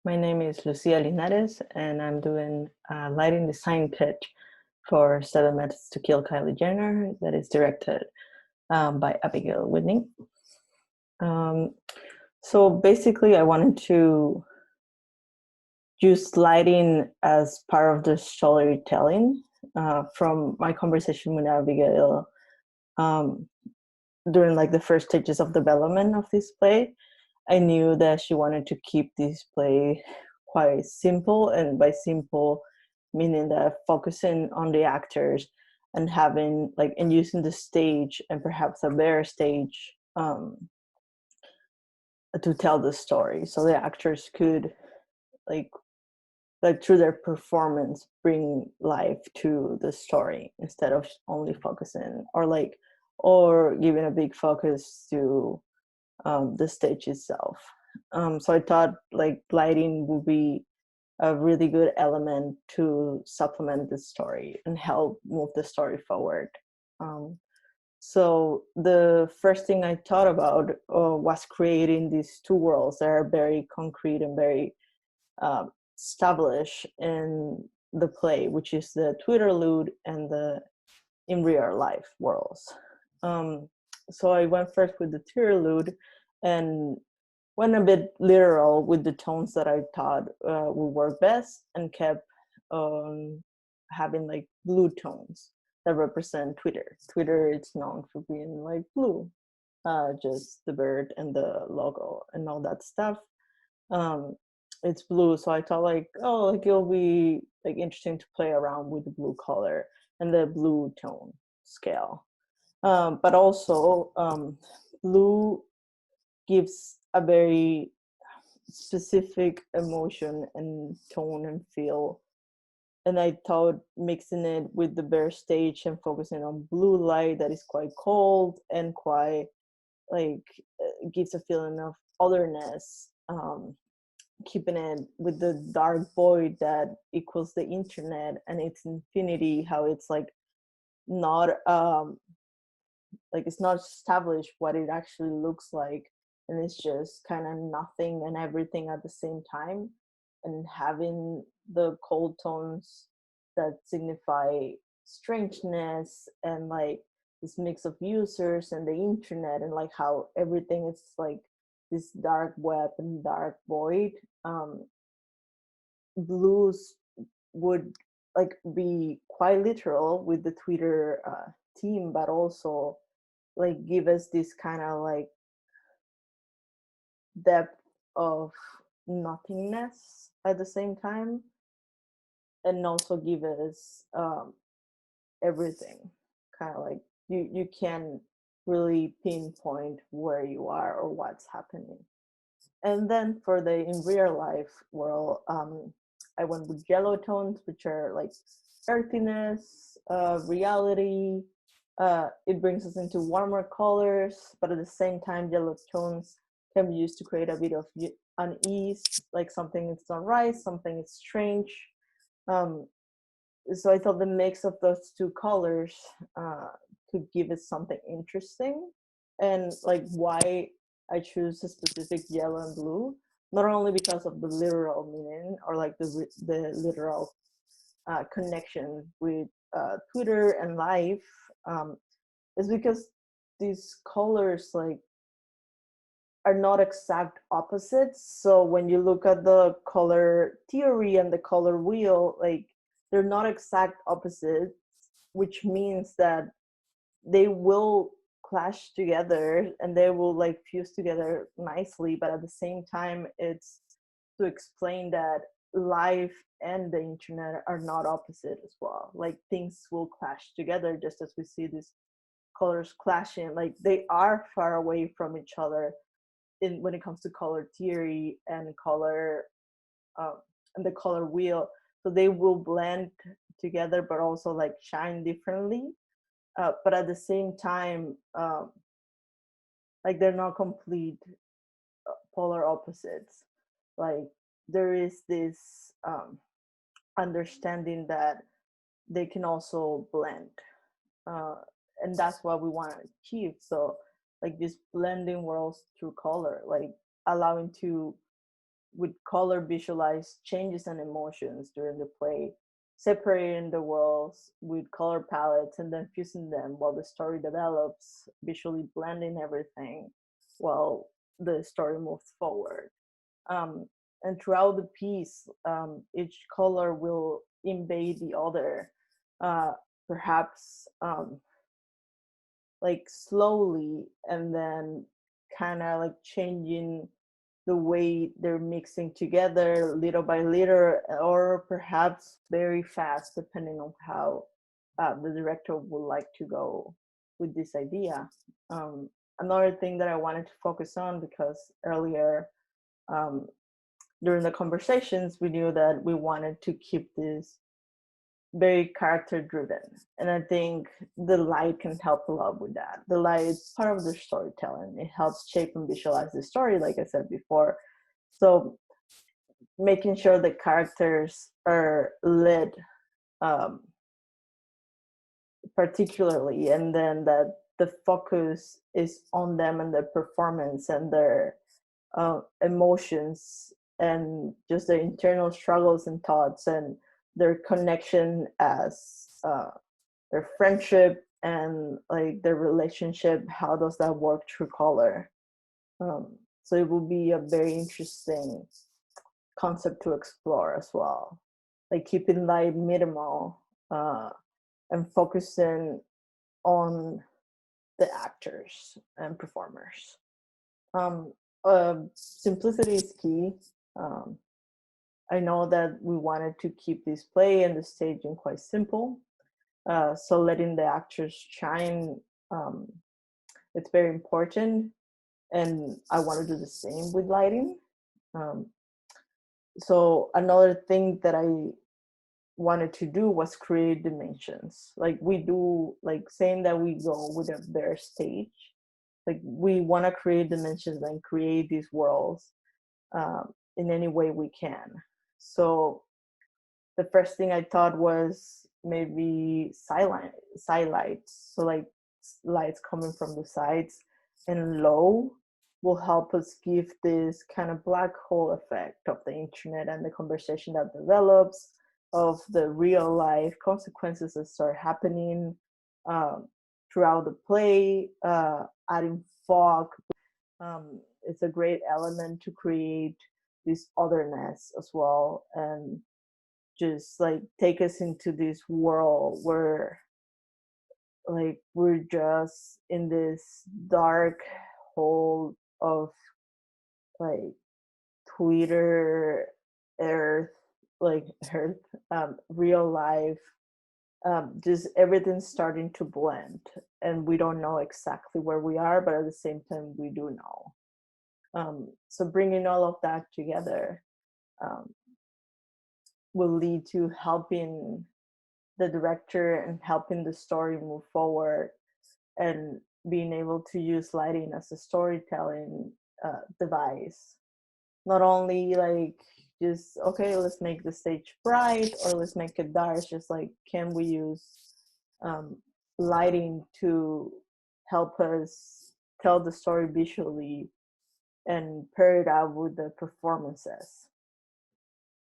My name is Lucia Linares, and I'm doing a lighting design pitch for Seven Methods to Kill Kylie Jenner that is directed by Abigail Whitney. Um, so basically, I wanted to use lighting as part of the storytelling from my conversation with Abigail um, during like the first stages of development of this play. I knew that she wanted to keep this play quite simple, and by simple, meaning that focusing on the actors and having like and using the stage and perhaps a bare stage to tell the story, so the actors could like through their performance bring life to the story instead of only focusing or giving a big focus to the stage itself. So I thought like lighting would be a really good element to supplement the story and help move the story forward. Um, so the first thing I thought about was creating these two worlds that are very concrete and very established in the play, which is the Twitterlude and the in real life worlds. Um, so I went first with the Twitterlude and went a bit literal with the tones that I thought would work best, and kept having like blue tones that represent Twitter. Twitter is known for being like blue, just the bird and the logo and all that stuff. Um, it's blue, so I thought like, oh, like it'll be like interesting to play around with the blue color and the blue tone scale. But also, blue gives a very specific emotion and tone and feel. And I thought mixing it with the bare stage and focusing on blue light that is quite cold and quite like gives a feeling of otherness. Keeping it with the dark void that equals the internet and its infinity, how it's not like it's not established what it actually looks like, and it's just kind of nothing and everything at the same time, and having the cold tones that signify strangeness and like this mix of users and the internet, and like how everything is like this dark web and dark void. Blues would like be quite literal with the Twitter team, but also like give us this kind of like depth of nothingness at the same time, and also give us everything. Kind of like you can really pinpoint where you are or what's happening. And then for the in real life world, I went with yellow tones, which are like earthiness, reality. It brings us into warmer colors, but at the same time, yellow tones can be used to create a bit of unease, like something is not right, something is strange. Um, so I thought the mix of those two colors could give it something interesting. And like why I choose a specific yellow and blue, not only because of the literal meaning or like the literal connection with Twitter and life, is because these colors like are not exact opposites. So when you look at the color theory and the color wheel, like they're not exact opposites, which means that they will clash together and they will like fuse together nicely. But at the same time, it's to explain that life and the internet are not opposite as well. Like things will clash together, just as we see these colors clashing. Like they are far away from each other in when it comes to color theory and color um, and the color wheel. So they will blend together, but also like shine differently. But at the same time, like they're not complete polar opposites. Like there is this understanding that they can also blend, uh, and that's what we want to achieve. So like this blending worlds through color, like allowing to with color visualize changes and emotions during the play, separating the worlds with color palettes and then fusing them while the story develops, visually blending everything while the story moves forward. Um, and throughout the piece, each color will invade the other, uh, perhaps like slowly, and then kind of like changing the way they're mixing together little by little, or perhaps very fast, depending on how the director would like to go with this idea. Um, Another thing that I wanted to focus on, because earlier um, during the conversations, we knew that we wanted to keep this very character driven. And I think the light can help a lot with that. The light is part of the storytelling. It helps shape and visualize the story, like I said before. So making sure the characters are lit um, particularly, and then that the focus is on them and their performance and their emotions and just their internal struggles and thoughts and their connection as their friendship and like their relationship. How does that work through color? So it will be a very interesting concept to explore as well, like keeping light minimal and focusing on the actors and performers. um, Simplicity is key. um, I know that we wanted to keep this play and the staging quite simple, so letting the actors shine, um, it's very important, and I want to do the same with lighting. um, so another thing that I wanted to do was create dimensions, like we do, like saying that we go with their stage, like we want to create dimensions and create these worlds in any way we can. So the first thing I thought was maybe side lights, so like lights coming from the sides and low will help us give this kind of black hole effect of the internet and the conversation that develops, of the real life consequences that start happening um, throughout the play. Adding fog, it's a great element to create this otherness as well, and just like take us into this world where like we're just in this dark hole of like Twitter, earth, like earth, real life, just everything's starting to blend, and we don't know exactly where we are, but at the same time we do know. So bringing all of that together um, will lead to helping the director and helping the story move forward, and being able to use lighting as a storytelling device. Not only like just, okay, let's make the stage bright or let's make it dark. It's just like, can we use um, lighting to help us tell the story visually and pair it up with the performances?